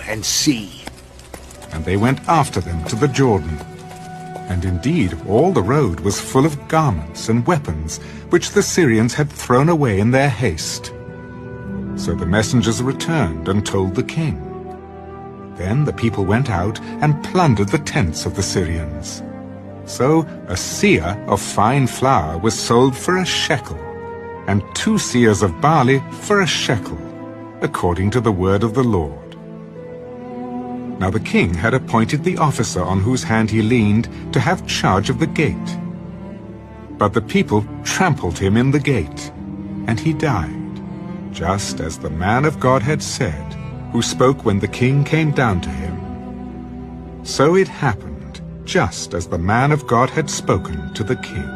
and see." And they went after them to the Jordan. And indeed all the road was full of garments and weapons, which the Syrians had thrown away in their haste. So the messengers returned and told the king. Then the people went out and plundered the tents of the Syrians. So a seah of fine flour was sold for a shekel, and 2 seahs of barley for a shekel, according to the word of the Lord. Now the king had appointed the officer on whose hand he leaned to have charge of the gate. But the people trampled him in the gate, and he died, just as the man of God had said, who spoke when the king came down to him. So it happened, just as the man of God had spoken to the king.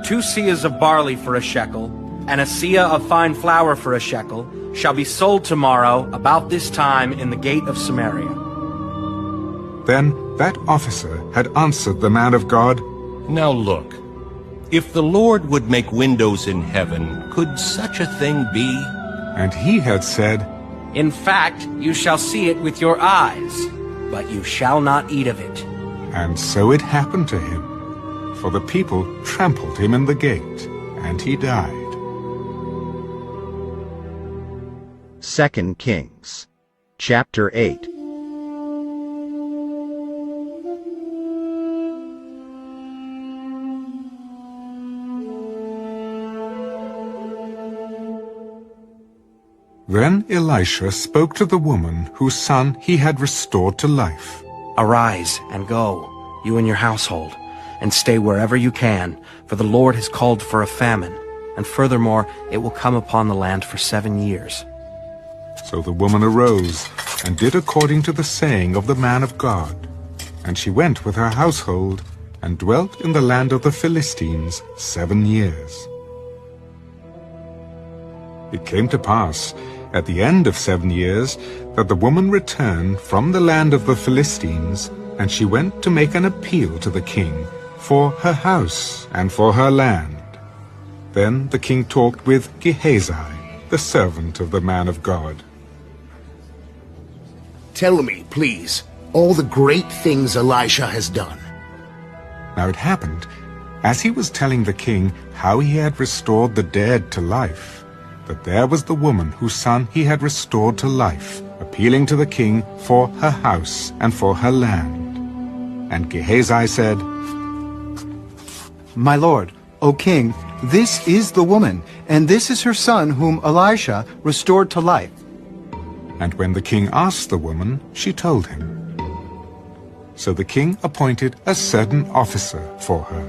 2 seahs of barley for a shekel, and a seah of fine flour for a shekel, shall be sold tomorrow about this time in the gate of Samaria. Then that officer had answered the man of God, Now look, if the Lord would make windows in heaven, could such a thing be? And he had said, In fact, you shall see it with your eyes, but you shall not eat of it. And so it happened to him. For the people trampled him in the gate, and he died. 2 Kings, chapter 8. Then Elisha spoke to the woman whose son he had restored to life. Arise and go, you and your household, and stay wherever you can, for the Lord has called for a famine, and furthermore it will come upon the land for 7 years. So the woman arose and did according to the saying of the man of God. And she went with her household and dwelt in the land of the Philistines 7 years. It came to pass, at the end of 7 years, that the woman returned from the land of the Philistines, and she went to make an appeal to the king for her house and for her land. Then the king talked with Gehazi, the servant of the man of God. "Tell me, please, all the great things Elisha has done." Now it happened, as he was telling the king how he had restored the dead to life, that there was the woman whose son he had restored to life, appealing to the king for her house and for her land. And Gehazi said, "My lord, O king, this is the woman, and this is her son whom Elisha restored to life." And when the king asked the woman, she told him. So the king appointed a certain officer for her.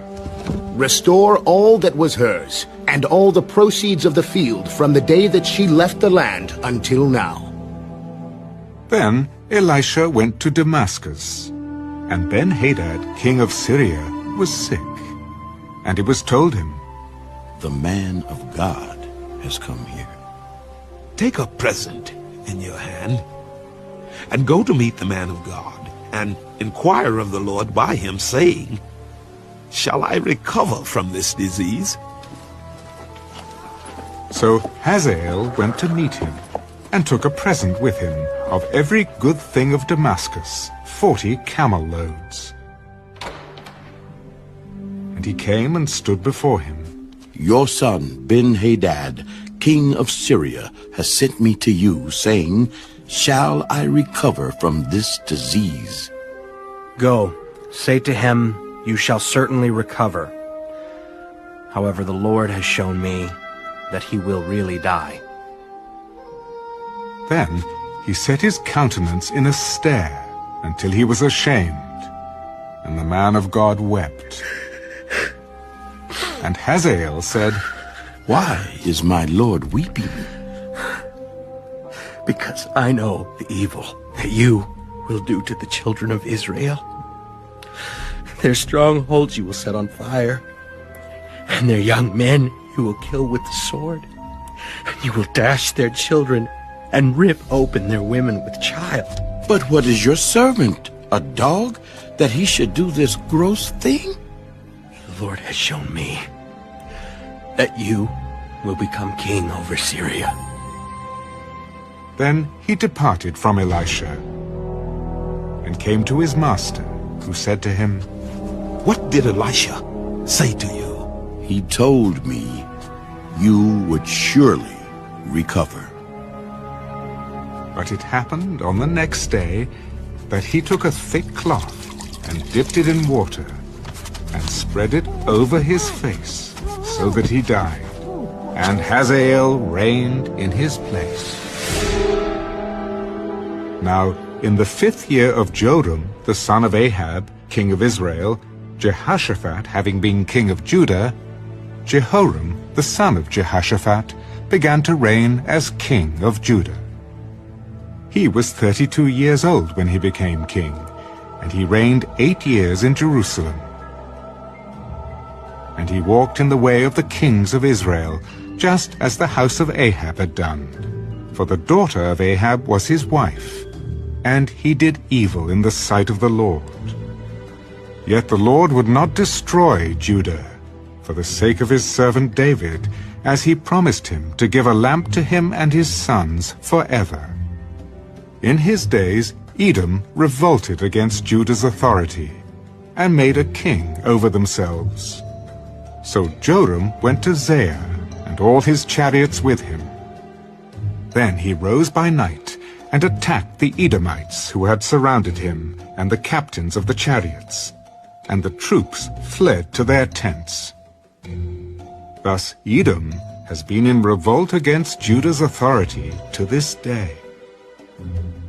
"Restore all that was hers, and all the proceeds of the field from the day that she left the land until now." Then Elisha went to Damascus, and Ben-Hadad, king of Syria, was sick. And it was told him, "The man of God has come here. Take a present in your hand, and go to meet the man of God, and inquire of the Lord by him, saying, Shall I recover from this disease?" So Hazael went to meet him, and took a present with him of every good thing of Damascus, 40 camel loads. And he came and stood before him. Your son Ben-Hadad, king of Syria, has sent me to you, saying, Shall I recover from this disease? Go, say to him, you shall certainly recover. However, the Lord has shown me that he will really die. Then he set his countenance in a stare until he was ashamed, and the man of God wept. And Hazael said, Why is my lord weeping? Because I know the evil that you will do to the children of Israel. Their strongholds you will set on fire, and their young men you will kill with the sword. You will dash their children and rip open their women with child. But what is your servant, a dog, that he should do this gross thing? The Lord has shown me that you will become king over Syria. Then he departed from Elisha, and came to his master, who said to him, What did Elisha say to you? He told me you would surely recover. But it happened on the next day that he took a thick cloth and dipped it in water and spread it over his face so that he died, and Hazael reigned in his place. Now, in the 5th year of Joram, the son of Ahab, king of Israel, Jehoshaphat having been king of Judah, Jehoram, the son of Jehoshaphat, began to reign as king of Judah. He was 32 years old when he became king, and he reigned 8 years in Jerusalem. And he walked in the way of the kings of Israel, just as the house of Ahab had done. For the daughter of Ahab was his wife, and he did evil in the sight of the Lord. Yet the Lord would not destroy Judah, for the sake of his servant David, as he promised him to give a lamp to him and his sons forever. In his days Edom revolted against Judah's authority, and made a king over themselves. So Joram went to Zair, and all his chariots with him. Then he rose by night, and attacked the Edomites who had surrounded him, and the captains of the chariots, and the troops fled to their tents. Thus Edom has been in revolt against Judah's authority to this day.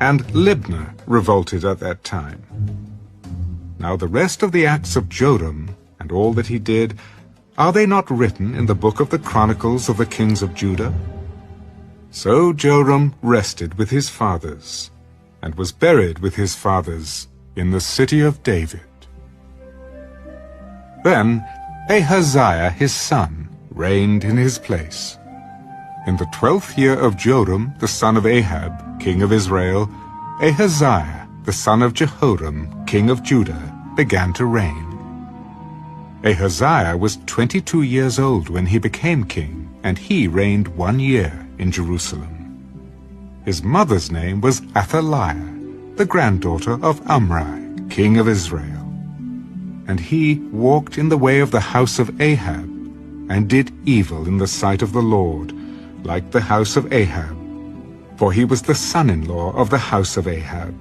And Libnah revolted at that time. Now the rest of the acts of Joram, and all that he did, are they not written in the book of the Chronicles of the kings of Judah? So Joram rested with his fathers, and was buried with his fathers in the city of David. Then Ahaziah his son reigned in his place. In the 12th year of Joram the son of Ahab, king of Israel, Ahaziah the son of Jehoram, king of Judah, began to reign. Ahaziah was 22 years old when he became king, and he reigned 1 year in Jerusalem. His mother's name was Athaliah, the granddaughter of Omri, king of Israel. And he walked in the way of the house of Ahab, and did evil in the sight of the Lord, like the house of Ahab, for he was the son-in-law of the house of Ahab.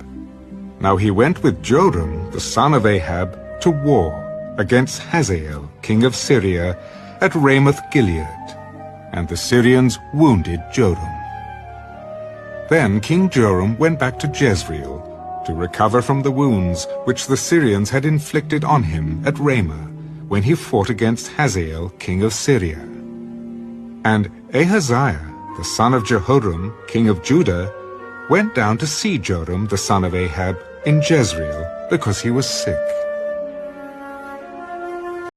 Now he went with Joram, the son of Ahab, to war against Hazael, king of Syria, at Ramoth-Gilead, and the Syrians wounded Joram. Then King Joram went back to Jezreel to recover from the wounds which the Syrians had inflicted on him at Ramah, when he fought against Hazael, king of Syria. And Ahaziah, the son of Jehoram, king of Judah, went down to see Joram, the son of Ahab, in Jezreel, because he was sick.